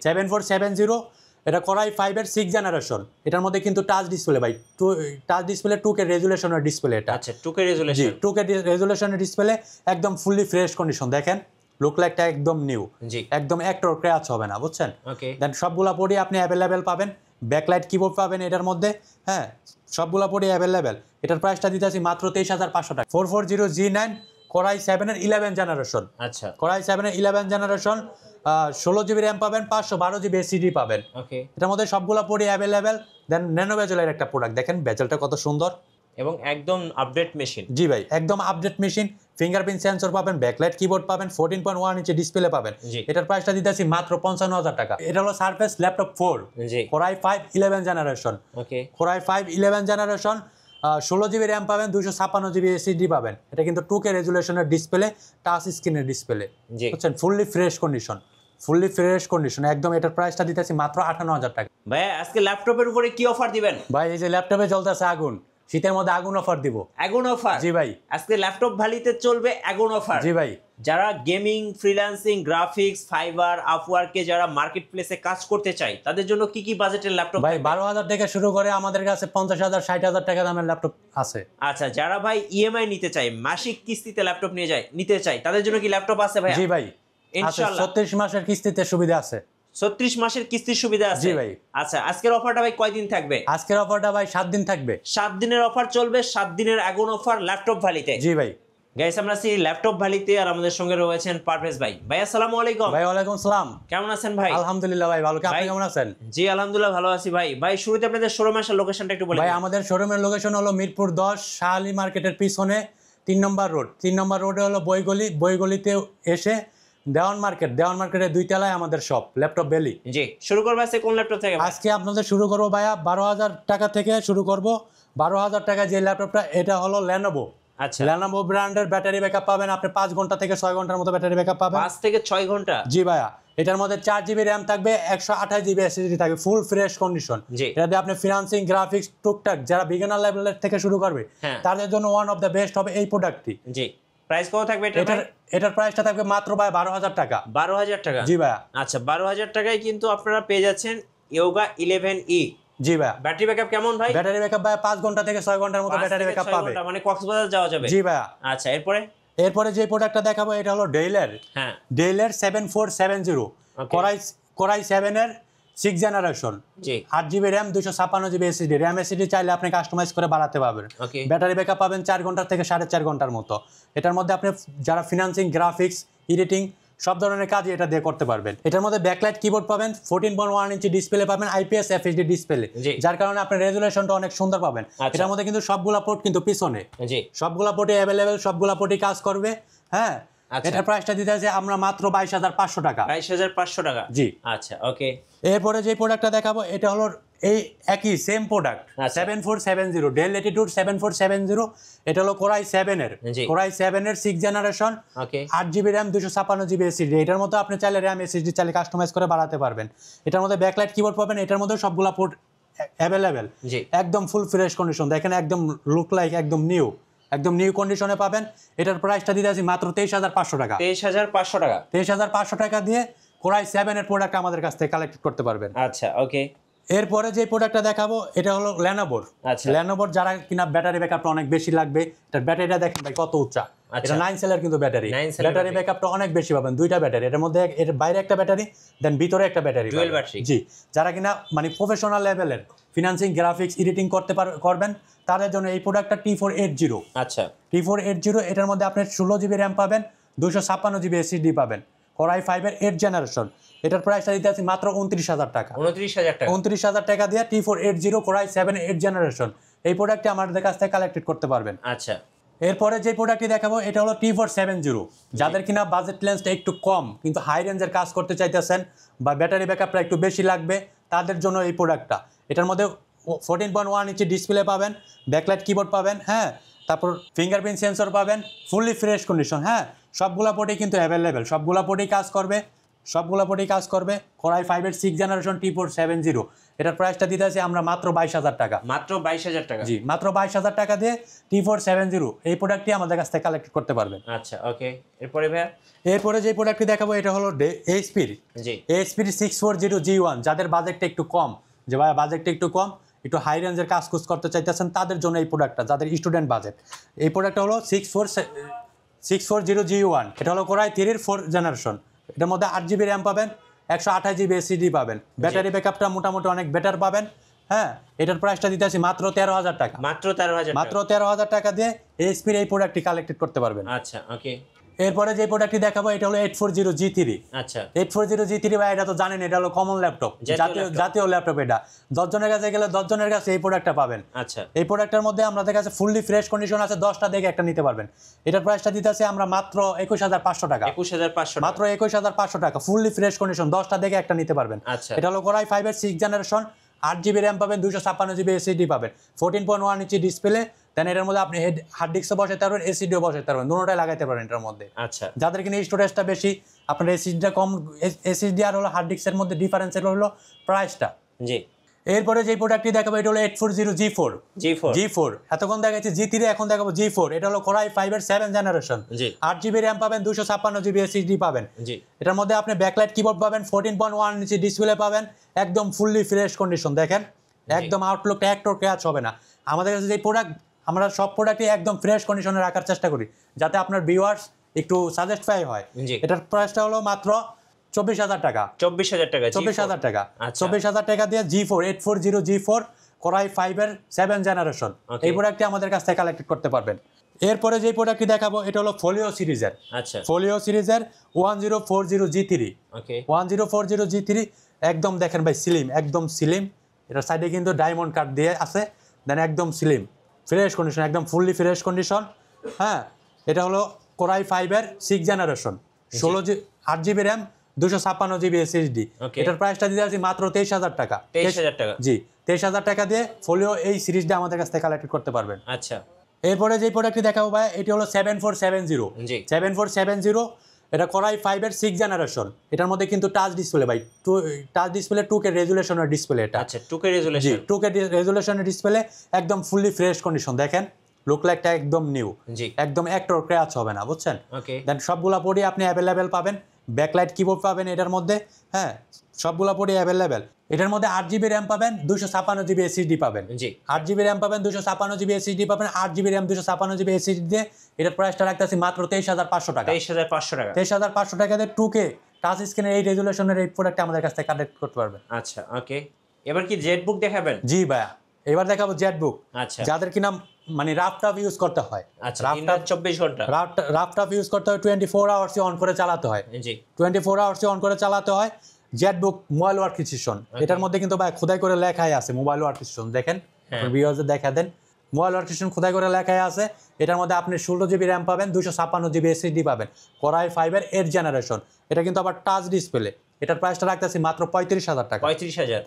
7470 এটা কোরাই 5 এর 6 জেনারেশন। এটার মধ্যে কিন্তু টাচ ডিসপ্লে ভাই, টাচ ডিসপ্লে 2K রেজুলেশনের ডিসপ্লে এটা। আচ্ছা 2K রেজুলেশন। জি 2K রেজুলেশনের ডিসপ্লে, একদম ফুললি ফ্রেশ কন্ডিশন। দেখেন লুক লাইকটা একদম নিউ, জি একদম একটু ক্র্যাচ হবে না, বুঝছেন। ওকে দেন সবগুলা পডি আপনি অ্যাভেলেবেল পাবেন, ব্যাকলাইট কিবোর্ড পাবেন এটার মধ্যে, হ্যাঁ সবগুলা পডি অ্যাভেলেবেল। এটার প্রাইসটা দিতেছি মাত্র 23,500 টাকা। 440G9 কোরাই 7 এর 11 জেনারেশন। আচ্ছা কোরাই 7 এর 11 জেনারেশন, 16GB র্যাম পাবেন, 512GB এসএসডি পাবেন। ওকে এটার মধ্যে সবগুলা পডি অ্যাভেলেবেল। দেন ন্যানো বেজেলের একটা প্রোডাক্ট দেখেন, বেজেলটা কত সুন্দর এবং একদম আপডেট মেশিন। জি ভাই, একদম আপডেট মেশিন। ফিঙ্গারপ্রিন্ট সেন্সর পাবেন, ব্যাকলাইট কিবোর্ড পাবেন, 14.1 ইঞ্চি ডিসপ্লে পাবেন। জি এটার প্রাইসটা দিতেছি মাত্র 55,000 টাকা। এটা হলো সারফেস ল্যাপটপ 4 জি কোরাই 5 11 জেনারেশন। ওকে কোরাই 5 11 জেনারেশন, 16GB র্যাম পাবেন, 256GB এসএসডি পাবেন। এটা কিন্তু 2K রেজুলেশনের ডিসপ্লে, টাচ স্ক্রিনের ডিসপ্লে, জি বুঝছেন, fully fresh condition, fully fresh condition একদম। এটার প্রাইসটা দিতেছি মাত্র 58,000 টাকা। ভাই আজকে ল্যাপটপের উপরে কি অফার দিবেন? ভাই এই যে ল্যাপটপে চলতেছে আগুন, শীতের মধ্যে আগুন অফার দিব। আগুন অফার? জি ভাই, আজকে ল্যাপটপ ভ্যালিতে চলবে আগুন অফার। জি ভাই। যারা গেমিং, ফ্রিল্যান্সিং, গ্রাফিক্স, ফাইবার, আপওয়ার্কে যারা মার্কেট প্লেসে কাজ করতে চায় তাদের জন্য কি কি বাজেটের ল্যাপটপ? ভাই 12,000 থেকে শুরু করে আমাদের কাছে 50,000 60,000 টাকা দামের ল্যাপটপ আছে। আচ্ছা যারা ভাই ইএমআই নিতে চায়, মাসিক কিস্তিতে ল্যাপটপ নিতে চায় তাদের জন্য কি ল্যাপটপ আছে ভাই? জি ভাই, ইনশাআল্লাহ 36 মাসের কিস্তিতে সুবিধা আছে। 36 মাসের কিস্তির সুবিধা আছে? জি ভাই। আচ্ছা আজকের অফারটা ভাই কয়দিন থাকবে? আজকের অফারটা ভাই 7 দিন থাকবে। 7 দিনের অফার চলবে, 7 দিনের আগুন অফার ল্যাপটপ ভ্যালিতে। জি ভাই। গাইস আমরা আছি ল্যাপটপ ভ্যালিতে আর আমাদের সঙ্গে রয়েছেন পারভেজ ভাই। ভাই আসসালামু আলাইকুম। ভাই ওয়ালাইকুম সালাম। কেমন আছেন ভাই? আলহামদুলিল্লাহ ভাই ভালো, আপনি কেমন আছেন? জি আলহামদুলিল্লাহ ভালো আছি ভাই। ভাই শুরুতে আপনাদের শোরুম আসার লোকেশনটা একটু বলেন। ভাই আমাদের শোরুমের লোকেশন হলো মিরপুর 10 শাহ আলী মার্কেটের পিছনে 3 নম্বর রোড। 3 নম্বর রোডে হলো বইগলি, বইগলিতে এসে দেওয়ান মার্কেটের 2 তলায় আমাদের শপ ল্যাপটপ ভ্যালি। জি শুরু করব আজকে কোন ল্যাপটপ থেকে? আজকে আপনাদের শুরু করবো ভাইয়া 12,000 টাকা থেকে শুরু করব। 12,000 টাকা যে ল্যাপটপটা, এটা হলো ল্যানোভো। আচ্ছা ল্যানোভো ব্র্যান্ডের ব্যাটারি ব্যাকআপ পাবেন আপনি 5 ঘন্টা থেকে 6 ঘন্টার মতো ব্যাটারি ব্যাকআপ পাবেন। 5 থেকে 6 ঘন্টা? জি ভাইয়া, এটার মধ্যে 4GB র্যাম থাকবে, 128GB এসএসডি থাকবে, ফুল ফ্রেশ কন্ডিশন। জি এটাতে আপনি ফ্রিল্যান্সিং, গ্রাফিক্স, টুকটাক যারা বিগিনার লেভেলের থেকে শুরু করবে হ্যাঁ। তাদের জন্য ওয়ান অফ দ্য বেস্ট হবে এই প্রোডাক্টটি। জি প্রাইস কত থাকবে এটা? এটার প্রাইসটা থাকবে মাত্র ভাই 12,000 টাকা। 12,000 টাকা? জি ভাইয়া। আচ্ছা 12,000 টাকায় কিন্তু আপনারা পেয়ে যাচ্ছেন ইয়োগা 11E। জি ভাইয়া। ব্যাটারি ব্যাকআপ কেমন ভাই? ব্যাটারি ব্যাকআপ ভাই 5 ঘন্টা থেকে 6 ঘন্টার মতো 5 ব্যাটারি থেকে ব্যাকআপ 6 পাবে। ঘন্টা, মানে কক্সবাজার যাওয়া যাবে? জি ভাইয়া। আচ্ছা এরপরে যে প্রোডাক্টটা দেখাবো এটা হলো ডেলের। হ্যাঁ ডেলের 7470 কোরাই 7 এর 6 জেনারেশন। জি 8GB RAM, 256GB SSD. RAM SSD চাইলে আপনি কাস্টমাইজ করে বাড়াতে পারবেন। ওকে ব্যাটারি ব্যাকআপ পাবেন 4 ঘন্টা থেকে 4.5 ঘন্টার মতো। এটার মধ্যে আপনি যারা ফিনান্সিং, গ্রাফিক্স, এডিটিং সব ধরনের কাজ এটা দিয়ে করতে পারবেন। এটার মধ্যে ব্যাকলাইট কিবোর্ড পাবেন, 14.1 ইঞ্চি ডিসপ্লে পাবেন, IPS FHD ডিসপ্লে, জি যার কারণে আপনার রেজুলেশনটা অনেক সুন্দর পাবেন। আচ্ছা। এটার মধ্যে কিন্তু সবগুলা পোর্ট কিন্তু পিছনে, জি সবগুলা পোর্টে অ্যাভেলেবেল, সবগুলা পোর্টই কাজ করবে। হ্যাঁ আচ্ছা। এটার প্রাইসটা দিতে আছে আমরা মাত্র 22,500 টাকা। 22,500 টাকা? জি। আচ্ছা ওকে। এরপরে যে প্রোডাক্টটা দেখাবো এটা হলো এই একই সেম প্রোডাক্ট, আচ্ছা। 7470 ডেল ল্যাটিটিউড 7470। এটা হলো কোরাই 7 এর, জি। কোরাই 7 এর 6 জেনারেশন, ওকে 8GB র্যাম, 256GB এসএসডি। এটার মধ্যে আপনি চাইলে র্যাম এসএসডি চাইলে কাস্টমাইজ করে বাড়াতে পারবেন। এটার মধ্যে ব্যাকলাইট কিবোর্ড পাবেন, এটার মধ্যে সবগুলা পোর্ট অ্যাভেলেবেল, জি একদম ফুল ফ্রেশ কন্ডিশন। দেখেন একদম লুক লাইক একদম নিউ কন্ডিশনে পাবেন। এটার প্রাইসটা দিতে আছি মাত্র 23,500 টাকা। 23,500 টাকা? 23,500 টাকা দিয়ে কোরাই 7 এর প্রোডাক্ট আমাদের কাছ থেকে কালেক্ট করতে পারবেন। আচ্ছা ওকে। এরপরে যে প্রোডাক্টটা দেখাবো এটা হলো ল্যানোভোর। আচ্ছা ল্যানোভোর যারা কিনা ব্যাটারি ব্যাকআপটা অনেক বেশি লাগবে, এটার ব্যাটারিটা দেখেন ভাই কত উঁচা। আচ্ছা। এটা 9 সেলের কিন্তু ব্যাটারি, 9 সেলের ব্যাটারি ব্যাকআপটা অনেক বেশি পাবেন, দুইটা ব্যাটারি। এর মধ্যে এর বাইরে একটা ব্যাটারি, দেন ভিতরে একটা ব্যাটারি, ডুয়াল ব্যাটারি। জি, যারা কিনা মানে প্রফেশনাল লেভেলের ফিনান্সিং, গ্রাফিক্স, এডিটিং করবেন তাদের জন্য এই প্রোডাক্টটা T480। আচ্ছা T480 এটার মধ্যে আপনি 16GB র্যাম পাবেন, 256GB এসএসডি পাবেন, কোরাই 5 এর 8 জেনারেশন। এটার প্রাইসটা দিতে আছে মাত্র 29,000 টাকা। 29,000 টাকা? 29,000 টাকা দিয়ে T480 কোরাই 7 8 জেনারেশন এই প্রোডাক্টটি আমাদের কাছ থেকে কালেক্টেড করতে পারবেন। আচ্ছা এরপরে যে প্রোডাক্টটি দেখাবো এটা হলো T470। যাদের কিনা বাজেট লেন্সটা একটু কম কিন্তু হাই রেঞ্জের কাজ করতে চাইতেছেন বা ব্যাটারি ব্যাকআপটা একটু বেশি লাগবে তাদের জন্য এই প্রোডাক্টটা। এটার মধ্যে 14.1 ইঞ্চি ডিসপ্লে পাবেন, ব্যাকলাইট কিবোর্ড পাবেন, হ্যাঁ, তারপর ফিঙ্গারপ্রিন্ট সেন্সর পাবেন, ফুললি ফ্রেশ কন্ডিশন। হ্যাঁ সবগুলা পোর্টই কিন্তু অ্যাভেলেবেল, সবগুলা পোর্টই কাজ করবে, সবগুলো পরেই কাজ করবে। কোরাই 5-এর 6 জেনারেশন T470, এটার প্রাইসটা দিতে আছে আমরা মাত্র 22,000 টাকা। মাত্র 22,000 টাকা। জি, মাত্র 22,000 টাকা দিয়ে T470 এই প্রোডাক্টটি আমাদের কাছ থেকে কালেক্ট করতে পারবেন। আচ্ছা, ওকে। এরপরে ভাইয়া? এরপরে যে প্রোডাক্টটি দেখাবো এটা হলো এইচপির জি। 640G1, যাদের বাজেটটা একটু কম, যে ভাই বাজেটটা একটু কম, একটু হাই রেঞ্জের কাজ করতে চাইতেছেন, তাদের জন্য এই প্রোডাক্টটা, যাদের স্টুডেন্ট বাজেট। এই প্রোডাক্টটা হলো 640G1, এটা হলো কোরাই 3-এর 4 জেনারেশন। এটার মধ্যে 8GB র্যাম পাবেন, 128GB এসএসডি পাবেন, ব্যাটারি ব্যাকআপটা মোটামুটি অনেক বেটার পাবেন। হ্যাঁ, এটার প্রাইসটা দিতে আছে মাত্র 13,000 টাকা। মাত্র 13,000 মাত্র 13,000 টাকা দিয়ে এইচপির এই প্রোডাক্টটি কালেক্ট করতে পারবেন। আচ্ছা, ওকে। এরপরে যে প্রোডাক্টটি দেখাবো এটা হলো 840G3। আচ্ছা, 840G3 ভাই, এটা তো জানেন এটা হলো কমন ল্যাপটপ, জাতীয় ল্যাপটপ। এটা 10 জনের কাছে গেলে 10 জনের কাছে এই প্রোডাক্টটা পাবেন। আচ্ছা, এই প্রোডাক্টের মধ্যে আমাদের কাছে ফুললি ফ্রেশ কন্ডিশন আছে, 10টা দেখে একটা নিতে পারবেন। এটার প্রাইসটা দিতে আছে আমরা মাত্র 21,500 টাকা। 21,500 মাত্র 21,500 টাকা, ফুললি ফ্রেশ কন্ডিশন, 10টা দেখে একটা নিতে পারবেন। আচ্ছা, এটা হলো কোরাই 5-এর 6 জেনারেশন, 8GB র্যাম পাবেন, 256GB এসএসডি পাবেন, 14.1 ইঞ্চি ডিসপ্লে। দেন এটার মধ্যে আপনি হার্ড ডিস্কও বসাতে পারবেন, এসএসডিও বসাতে পারবেন, দুটোটাই লাগাইতে পারবেন এটার মধ্যে। আচ্ছা, যাদের কিনা স্টোরেজটা বেশি, আপনার এসএসডিটা কম, এসএসডি আর হলো হার্ড ডিস্কের মধ্যে ডিফারেন্স হলো প্রাইসটা। জি। এরপরে যে প্রোডাক্টটি দেখাবো এটা হলো 840G4। G4 এতক্ষণ দেখাচ্ছি G3, এখন দেখাবো G4। এটা হলো কোরাই 5-এর 7 জেনারেশন, জি। 8GB র্যাম পাবেন, 256GB এসএসডি পাবেন। জি। এটার মধ্যে আপনি ব্যাকলাইট কিবোর্ড পাবেন, 14.1 ইঞ্চি ডিসপ্লে পাবেন, একদম ফুললি ফ্রেশ কন্ডিশন। দেখেন একদম আউটলুকটা একটু ক্র্যাচ হবে না। আমাদের কাছে যে প্রোডাক্ট, আমরা সব প্রোডাক্টই একদম ফ্রেশ কন্ডিশনে রাখার চেষ্টা করি, যাতে আপনার ভিউয়ার্স একটু সাজেস্টফাই হয়। জি। এটার প্রাইসটা হলো মাত্র 24,000 টাকা। 24,000 টাকা। 24,000 টাকা। আচ্ছা। 24,000 টাকা দিয়ে G4, 840G4 কোরাই 5-এর 7 জেনারেশন, এই প্রোডাক্টটি আমাদের কাছ থেকে কালেক্ট করতে পারবেন। এরপরে যে প্রোডাক্টটি দেখাবো এটা হলো ফোলিও সিরিজের। আচ্ছা, ফোলিও সিরিজের 1040G3। ওকে। 1040G3 একদম দেখেন ভাই স্লিম, একদম স্লিম। এটার সাইডে কিন্তু ডায়মন্ড কাট দিয়ে আছে, দেন একদম স্লিম ফ্রেশ কন্ডিশন, একদম ফুললি ফ্রেশ কন্ডিশন। হ্যাঁ, এটা হলো কোরাই 5-এর 6 generation, 8GB RAM, 256GB SSD. এটার প্রাইসটা দিতে আছি মাত্র 23,000 টাকা। 23,000 টাকা। জি, 23,000 টাকা দিয়ে ফোলিও এই সিরিজটা আমাদের কাছ থেকে কালেক্ট করতে পারবেন। আচ্ছা, এরপরে যে প্রোডাক্টটি দেখাবো ভাই এটা হলো 7470। জি। 7470 এটা কোরাই 5-এর 6 জেনারেশন। এটার মধ্যে কিন্তু টাচ ডিসপ্লে ভাই, টাচ ডিসপ্লে 2K রেজুলেশনের ডিসপ্লে এটা। আচ্ছা, 2K রেজুলেশন। জি, 2K রেজুলেশনের ডিসপ্লে, একদম ফুললি ফ্রেশ কন্ডিশন। দেখেন লুক লাইকটা একদম নিউ, জি। একদম একটু ক্র্যাচ হবে না, বুঝছেন। ওকে। দেন সবগুলা পড়ি আপনি অ্যাভেলেবেল পাবেন, ব্যাকলাইট কিবোর্ড পাবেন এটার মধ্যে। হ্যাঁ, সবগুলা পড়ি অ্যাভেলেবেল। এটার মধ্যে 8GB র্যাম পাবেন, 256GB এসএসডি পাবেন। জি। 8GB র্যাম পাবেন, 256GB এসএসডি পাবেন, 8GB র্যাম, 256GB এসএসডি দিয়ে এটার প্রাইসটা রাখতেছি মাত্র 23,500 টাকা। 23,500 টাকা। 23,500 টাকা দিয়ে 2K টাচ স্ক্রিনের এই রেজুলেশনের এই প্রোডাক্টটা আমাদের কাছ থেকে কালেক্ট করতে পারবেন। আচ্ছা, ওকে। এবার কি জেটবুক দেখাবেন? জি ভাইয়া, এবার দেখাবো জেটবুক। আচ্ছা, যাদের কিনা মানে রাফটাপ ইউজ করতে হয়, আচ্ছা, রাফটাপ 24 ঘন্টা। রাফটাপ ইউজ করতে হয়, 24 আওয়ার্সই অন করে চালাতে হয়। জি। 24 আওয়ার্সই অন করে চালাতে হয়। জেটবুক মোবাইল ওয়ার্ক স্টেশন, এটার মধ্যে কিন্তু ভাই খোদাই করে লেখাই আছে মোবাইল ওয়ার্ক স্টেশন। দেখেন ভিউয়ার্সদের দেখা দেন, মোবাইল ওয়ার্ক স্টেশন খোদাই করে লেখাই আছে। এটার মধ্যে আপনি 16GB র্যাম পাবেন, 256GB এসএসডি পাবেন, কোরাই 5-এর 8 জেনারেশন। এটা কিন্তু আবার টাচ ডিসপ্লে। এটার প্রাইসটা রাখতেছি মাত্র 35,000 টাকা।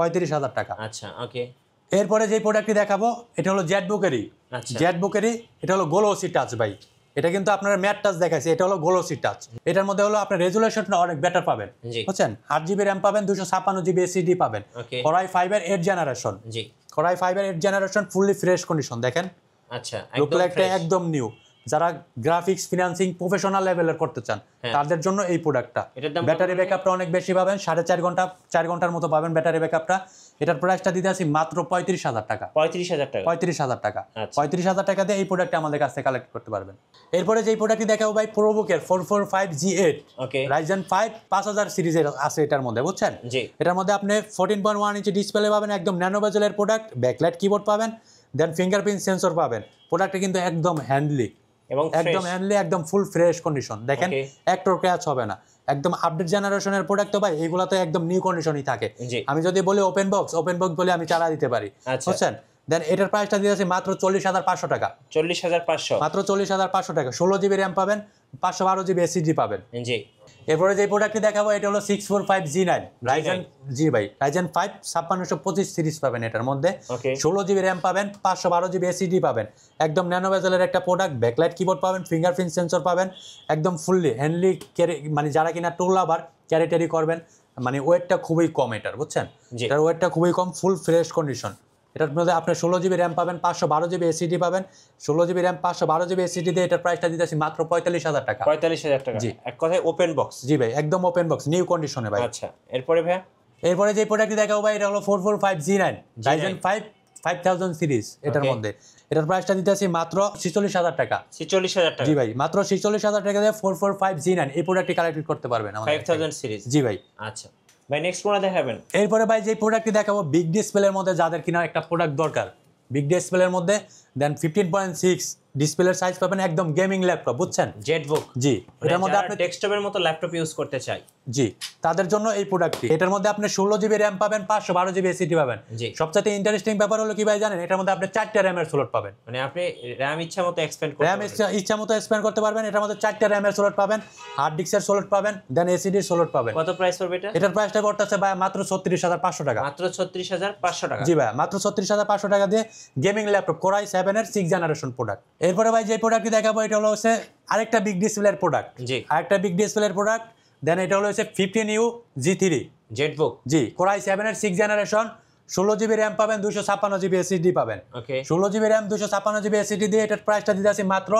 35,000 টাকা। আচ্ছা, ওকে। এরপরে যে প্রোডাক্টটি দেখাবো এটা হলো জেটবুকেরই। আচ্ছা, জেটবুকেরই এটা হলো গ্লোসি টাচ ভাই। এটা কিন্তু আপনার ম্যাট টাচ দেখাইছে, এটা হলো গ্লোসি টাচ। এটার মধ্যে হলো আপনার রেজুলেশনটা অনেক বেটার পাবেন, জি। বুঝছেন। 8GB র্যাম পাবেন, 256GB এসএসডি পাবেন, ওকে। কোরাই 5-এর 8 জেনারেশন। জি। কোরাই 5-এর 8 জেনারেশন, ফুললি ফ্রেশ কন্ডিশন। দেখেন আচ্ছা, লুক একদম লাইকটা ফ্রেশ। একদম নিউ। যারা গ্রাফিক্স ফিনান্সিং প্রফেশনাল লেভেলের করতে চান তাদের জন্য এই প্রোডাক্টটা। এটার দাম ব্যাটারি ব্যাকআপটা অনেক বেশি পাবেন, 4.5 ঘন্টা 4 ঘন্টার মতো পাবেন ব্যাটারি ব্যাকআপটা। এটার প্রাইসটা দিতে আসি মাত্র 35,000 টাকা। 35,000 টাকা। 35,000 টাকা। আচ্ছা। 35,000 টাকা দিয়ে এই প্রোডাক্টটা আমাদের কাছ থেকে কালেক্ট করতে পারবেন। এরপরে যেই প্রোডাক্টটি দেখাবো ভাই প্রোবুকের 445G8। ওকে। রাইজেন 5 5000 সিরিজের আছে এটার মধ্যে, বুঝছেন। জি। এটার মধ্যে আপনি 14.1 ইঞ্চি ডিসপ্লে পাবেন, একদম ন্যানো বেজেলের প্রোডাক্ট, ব্যাকলাইট কিবোর্ড পাবেন, দেন ফিঙ্গারপ্রিন্ট সেন্সর পাবেন। প্রোডাক্টটা কিন্তু একদম হ্যান্ডলি, এবং একদম হ্যান্ডলি, একদম ফুল ফ্রেশ কন্ডিশন। দেখেন একটু ক্র্যাচ হবে না, একদম আপডেট জেনারেশনের প্রোডাক্ট তো ভাই, এগুলো তো একদম নিউ কন্ডিশনই থাকে। জি। আমি যদি বলি ওপেন বক্স বলে আমি চালা দিতে পারি, আচ্ছা। বুঝছেন। দেন এটার প্রাইসটা দিয়েছি মাত্র 40,500 টাকা। 40,500 মাত্র 40,500 টাকা। 16 জিবি র্যাম পাবেন, 512 জিবি এসএসডি পাবেন। জি। এরপরে যে প্রোডাক্টটি দেখাবো এটা হলো 645G9 রাইজেন, জি ভাই, রাইজেন 5 5625 সিরিজ পাবেন এটার মধ্যে। ওকে। 16 জিবি র্যাম পাবেন, 512 জিবি এসএসডি পাবেন। একদম ন্যানো বেজেলের একটা প্রোডাক্ট, ব্যাকলাইট কিবোর্ড পাবেন, ফিঙ্গারপ্রিন্ট সেন্সর পাবেন, একদম ফুললি হ্যান্ডলি ক্যারি, মানে যারা কিনা টুল লাভার ক্যারি ট্যারি করবেন, মানে ওয়েটটা খুবই কম এটার, বুঝছেন? এটার ওয়েটটা খুবই কম, ফুল ফ্রেশ কন্ডিশন। এটার মধ্যে আপনি 16 জিবি র্যাম পাবেন, 512 জিবি এসএসডি পাবেন। 16 জিবি র্যাম 512 জিবি এসএসডি দিয়ে এটার প্রাইসটা দিতেছি মাত্র 45,000 টাকা। 45,000 টাকা। জি। এক কথায় ওপেন বক্স। জি ভাই, একদম ওপেন বক্স, নিউ কন্ডিশনে ভাই। আচ্ছা, এরপরে ভাই এরপরে যে প্রোডাক্টটি দেখাবো ভাই এটা হলো 445G9 রাইজেন 5 5000 সিরিজ এটার মধ্যে। এটার প্রাইসটা দিতেছি মাত্র 46,000 টাকা। 46,000 টাকা। জি ভাই, মাত্র 46,000 টাকা দিয়ে 445G9 এই প্রোডাক্টটি কালেক্ট করতে পারবেন আমাদের 5000 সিরিজ। জি ভাই। আচ্ছা ভাই, নেক্সট কোনটা দেখাবেন? এরপরে ভাই যে প্রোডাক্টটি দেখাবো বিগ ডিসপ্লের মধ্যে, যাদের কিনা একটা প্রোডাক্ট দরকার বিগ ডিসপ্লের মধ্যে, দেন 15.6 ডিসপ্লের সাইজ পাবেন, একদম গেমিং ল্যাপটপ, বুঝছেন? জেটবুক। জি, এটার মধ্যে আপনি ডেস্কটপের মতো ল্যাপটপ ইউজ করতে চাই। জি, তাদের জন্য এই প্রোডাক্টটি। এটার মধ্যে আপনি 16 জিবি র্যাম পাবেন, 512 জিবি এসএসডি পাবেন। জি। সবচেয়ে ইন্টারেস্টিং ব্যাপার হলো কি ভাই জানেন, এটার মধ্যে আপনি 4টা র্যামের স্লট পাবেন। মানে আপনি র‍্যাম ইচ্ছা মতো এক্সপেন্ড করতে র্যাম ইচ্ছা মতো এক্সপ্যান্ড করতে পারবেন। এটার মধ্যে 4টা র্যামের স্লট পাবেন, হার্ড ডিস্কের স্লট পাবেন, দেন এসএসডির স্লট পাবেন। কত প্রাইস পড়বে এটা? এটার প্রাইসটা করতেছে ভাই মাত্র 36,500 টাকা। মাত্র 36,500 টাকা। জি ভাই, মাত্র 36,500 টাকা দিয়ে গেমিং ল্যাপটপ কোর i7 এর 6th জেনারেশন প্রোডাক্ট। এরপরে ভাই যে প্রোডাক্টটি দেখাবো এটা হলো হচ্ছে আরেকটা বিগ ডিসপ্লের প্রোডাক্ট। জি। আরেকটা বিগ ডিসপ্লের প্রোডাক্ট, দেন এটা হলো হচ্ছে 15U G3 জেটবুক। জি, কোর i7 এর 6th জেনারেশন। 16 জিবি র্যাম পাবেন, 256 জিবি এসএসডি পাবেন। ওকে। 16 জিবি র্যাম 256 জিবি এসএসডি দিয়ে এটার প্রাইসটা দিতেছি মাত্র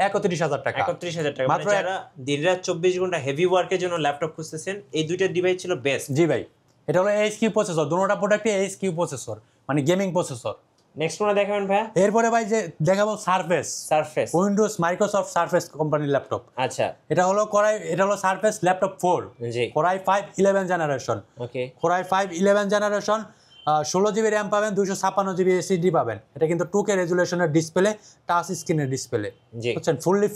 31,000 টাকা। 31,000 টাকা। মাত্র মানে যারা দিনরাত 24 ঘন্টা হেভি ওয়ার্কের জন্য ল্যাপটপ খুঁজতেছেন, এই দুইটা ডিভাইস ছিল বেস্ট। জি ভাই, এটা হলো HQ প্রসেসর, দুটোটা প্রোডাক্টই HQ প্রসেসর, মানে গেমিং প্রসেসর। নেক্সট কোনটা দেখাবেন ভাই? এরপরে ভাই যে দেখাবো Surface, Surface. Windows Microsoft Surface কোম্পানির ল্যাপটপ। আচ্ছা। এটা হলো সারফেস ল্যাপটপ 4 জি। Core i5 11 generation. Okay. Core i5 11 generation, 16 GB RAM পাবেন, 256 জিবি এসএসডি পাবেন। এটা কিন্তু 2K রেজুলেশনের ডিসপ্লে, টাচ স্ক্রিনের ডিসপ্লে, জি। বুঝছেন? ফুললি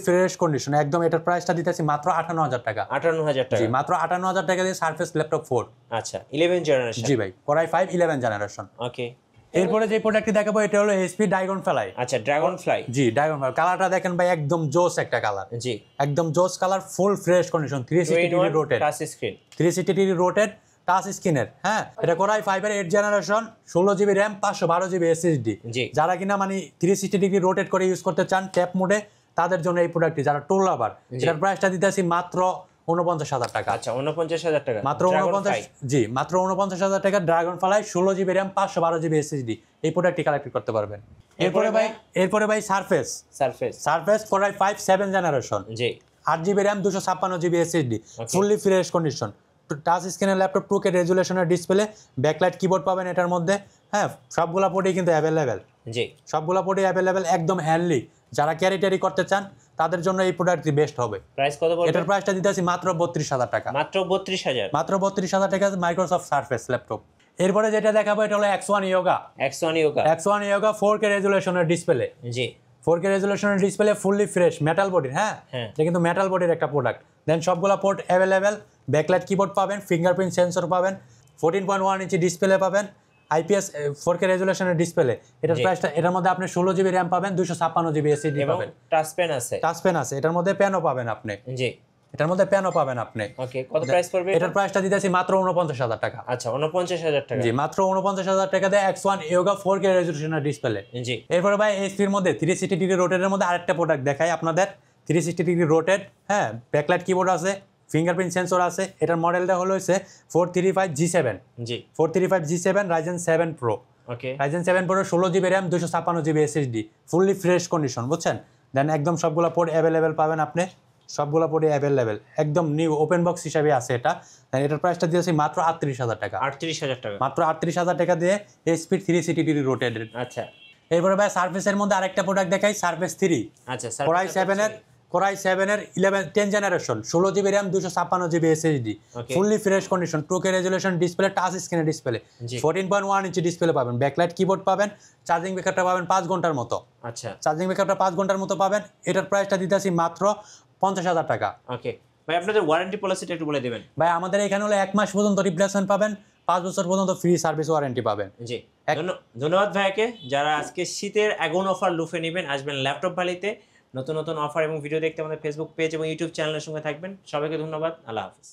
ফ্রেশ কন্ডিশন একদম। এটার প্রাইসটা দিতেছি মাত্র 58,000 টাকা। 58,000 টাকা। জি, মাত্র 58,000 টাকা দিয়ে সারফেস ল্যাপটপ 4। আচ্ছা, 11 জেনারেশন। জি ভাই, কোর i5 11 জেনারেশন। ওকে। এরপরে যে প্রোডাক্টটি দেখাবো এটা হলো HP ড্রাগন ফ্লাই। আচ্ছা, ড্রাগন ফ্লাই। জি, ড্রাগন ফ্লাই কালারটা দেখেন ভাই, একদম জোস একটা কালার। জি। একদম জোস colour, full fresh condition, 360 degree rotate, touch screen. 360 degree rotate touch স্ক্রিনের। হ্যাঁ, এটা কোর i5 এর 8th generation, 16 GB RAM, 512 GB SSD. জি। যারা কিনা মানে 360 ডিগ্রি রোটেট করে ইউজ করতে চান ট্যাপ মোডে, তাদের জন্য এই প্রোডাক্টটি। যারা টুল লাভার, এটার প্রাইসটা দিতেছি মাত্র 49,000 টাকা। আচ্ছা, 49,000 টাকা। মাত্র ড্রাগন 49, ফ্লাই। জি, মাত্র 49,000 টাকা Dragonfly, 16 GB RAM, 512 GB SSD. এই প্রোডাক্টটি কালেক্ট করতে পারবেন। এরপরে ভাই Surface core i5 7th generation. জি। 8 GB RAM, 256 GB SSD, fully fresh condition, touch স্ক্রিনের ল্যাপটপ, 2K রেজুলেশনের ডিসপ্লে, ব্যাকলাইট কিবোর্ড পাবেন এটার মধ্যে। হ্যাঁ, সবগুলা পোর্টই কিন্তু অ্যাভেলেবেল। জি। সবগুলা পোর্টই অ্যাভেলেবেল, একদম হ্যান্ডলি। যারা ক্যারি ট্যারি করতে চান তাদের জন্য এই প্রোডাক্টটি বেস্ট হবে। প্রাইস কত পড়বে? এটার প্রাইসটা দিতেছি মাত্র 32,000 টাকা। মাত্র 32,000। মাত্র 32,000 টাকা মাইক্রোসফট সারফেস ল্যাপটপ। এরপরে যেটা দেখাবো এটা হলো X1 Yoga। X1 Yoga 4K রেজুলেশনের ডিসপ্লে। জি। 4K রেজুলেশনের ডিসপ্লে, ফুললি ফ্রেশ, মেটাল বডির। হ্যাঁ, এটা কিন্তু মেটাল বডির একটা প্রোডাক্ট। দেন সবগুলা পোর্ট অ্যাভেলেবেল, ব্যাকলাইট কিবোর্ড পাবেন, ফিঙ্গারপ্রিন্ট সেন্সর পাবেন, 14.1 ইঞ্চি ডিসপ্লে পাবেন, IPS 4K রেজুলেশনের ডিসপ্লে। এটার প্রাইসটা, এটার মধ্যে আপনি 16 জিবি র্যাম পাবেন, 256 জিবি এসএসডি পাবেন, টাচ পেন আছে। এটার মধ্যে প্যানও পাবেন আপনি। জি। এটার মধ্যে প্যানও পাবেন আপনি। ওকে, কত প্রাইস পড়বে? এটার প্রাইসটা দিতেছি মাত্র 49,000 টাকা। আচ্ছা, 49,000 টাকা। জি, মাত্র 49,000 টাকা দিয়ে X1 Yoga 4K রেজুলেশনের ডিসপ্লে। জি। এরপরে ভাই HPর মধ্যে 360 ডিগ্রি রোটেটের মধ্যে আরেকটা প্রোডাক্ট দেখাই আপনাদের। 360 ডিগ্রি রোটেট, হ্যাঁ, ব্যাকলাইট কিবোর্ড আছে, ফিঙ্গারপ্রিন্ট সেন্সর আছে। এটার মডেলটা হলো হচ্ছে 435G7। জি। 435G7 Ryzen 7 Pro। ওকে। Ryzen 7 Pro 16 GB RAM, 256 GB SSD, fully fresh condition, বুঝছেন? দেন একদম সবগুলা পোর্ট অ্যাভেলেবেল পাবেন আপনি, সবগুলা পোর্টই অ্যাভেলেবেল, একদম নিউ ওপেন বক্স হিসাবে আছে এটা। এটার প্রাইসটা দিয়েছি মাত্র 38,000 টাকা। 38,000 টাকা। মাত্র 38,000 টাকা দিয়ে HP 360 ডিগ্রি রোটেটেড। আচ্ছা। এরপরে ভাই সারফেসের মধ্যে আরেকটা প্রোডাক্ট দেখাই, সারফেস 3। আচ্ছা, কোর i7 এর 10 generation, 16 GB RAM, 256 GB SSD, fully fresh condition, 2K resolution display, touch স্ক্রিনের ডিসপ্লে, 14.1 ইঞ্চি ডিসপ্লে পাবেন, ব্যাকলাইট কিবোর্ড পাবেন, চার্জিং ব্যাকআপটা পাবেন 5 ঘন্টার মতো। আচ্ছা, চার্জিং ব্যাকআপটা 5 ঘন্টার মতো পাবেন। এটার প্রাইসটা দিতেছি মাত্র 50,000 টাকা। ওকে ভাই, আপনাদের ওয়ারেন্টি পলিসিটা একটু বলে দিবেন। ভাই আমাদের এখানে হলো 1 মাস পর্যন্ত রিপ্লেসমেন্ট পাবেন, 5 বছর পর্যন্ত ফ্রি সার্ভিস ওয়ারেন্টি পাবেন। জি। ধন্যবাদ ভাইয়াকে। যারা আজকে শীতের আগুন অফার লুফে নেবেন, আসবেন ল্যাপটপ ভ্যালিতে। নতুন নতুন অফার এবং ভিডিও দেখতে আমাদের ফেসবুক পেজ এবং ইউটিউব চ্যানেলের সঙ্গে থাকবেন। সবাইকে ধন্যবাদ। আল্লাহ হাফিজ।